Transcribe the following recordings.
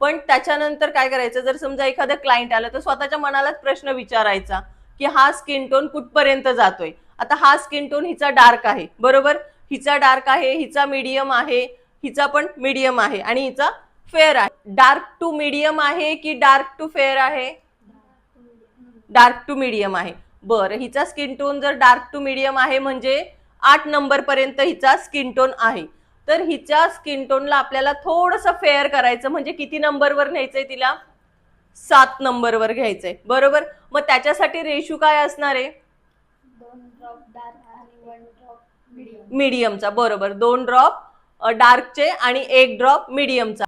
पण त्याच्यानंतर काय करायचं, जर समजा एखादा क्लायंट आला तर स्वतःच्या मनालाच प्रश्न विचारायचा की हा स्किन टोन कुठपर्यंत जातोय. आता हा स्किन टोन हिचा डार्क आहे, बरोबर, हिचा डार्क आहे, हिचा मीडियम आहे, हिचा पण मीडियम आहे आणि हिचा फेअर आहे. डार्क टू मीडियम आहे की डार्क टू फेअर आहे? डार्क टू मीडियम आहे. बरं, हिचा स्किन टोन जर डार्क टू मीडियम आहे म्हणजे 8 नंबर पर्यंत हिचा स्किन टोन आहे. तर हिच्या स्किन टोनला आपल्याला थोडंसं फेअर करायचं, म्हणजे किती नंबरवर न्यायचंय तिला? 7 नंबरवर घ्यायचंय, बरोबर. मग त्याच्यासाठी रेशो काय असणार आहे? 2 ड्रॉप डार्क आणि 1 ड्रॉप मीडियम. मीडियमचा, बरोबर. 2 ड्रॉप डार्कचे आणि 1 ड्रॉप मीडियमचा.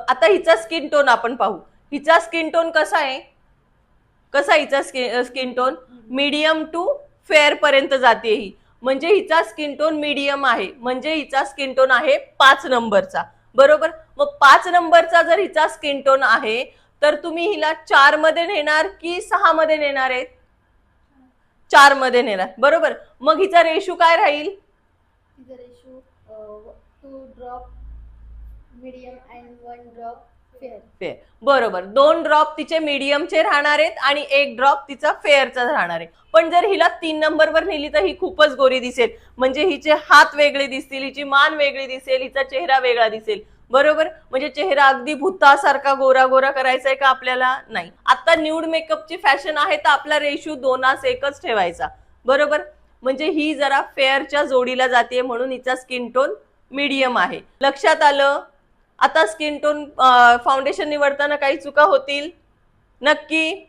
आता हिचा स्किन टोन आपण पाहू. हिचा स्किन टोन कसा आहे? कसा हिचा skin tone? Medium to fair पर्यंत जाते ही, म्हणजे हिचा स्किन टोन मीडियम आहे, म्हणजे हिचा स्किन टोन आहे 5 नंबरचा, बरोबर. मग 5 नंबरचा जर हिचा स्किन टोन आहे तर तुम्ही हिला 4 मध्ये नेणार की 6 मध्ये नेणार आहेत? 4 मध्ये नेणार, बरोबर. मग हिचा रेशो काय राहील? तिचा ratio 2 drop medium and 1 drop fair. बरोबर. 2 ड्रॉप तिचे मीडियमचे राहणार आहेत आणि 1 ड्रॉप तिचा फेअरचा राहणार आहे. पण जर हिला 3 नंबरवर नेली तर ही खूपच गोरी दिसेल, म्हणजे हिचे हात वेगळे दिसतील, हिची मान वेगळी दिसेल, हिचा चेहरा वेगळा दिसेल, बरोबर. म्हणजे चेहरा अगदी भूतासारखा गोरा गोरा करायचा आहे का आपल्याला? नाही. आता न्यूड मेकअपची फॅशन आहे तर आपला रेशो 2:1 ठेवायचा, बरोबर. म्हणजे ही जरा फेअरच्या जोडीला जाते म्हणून हिचा स्किन टोन मीडियम आहे. लक्षात आलं? आता स्किन टोन फाउंडेशन निवडताना काही चुका होतील? नक्की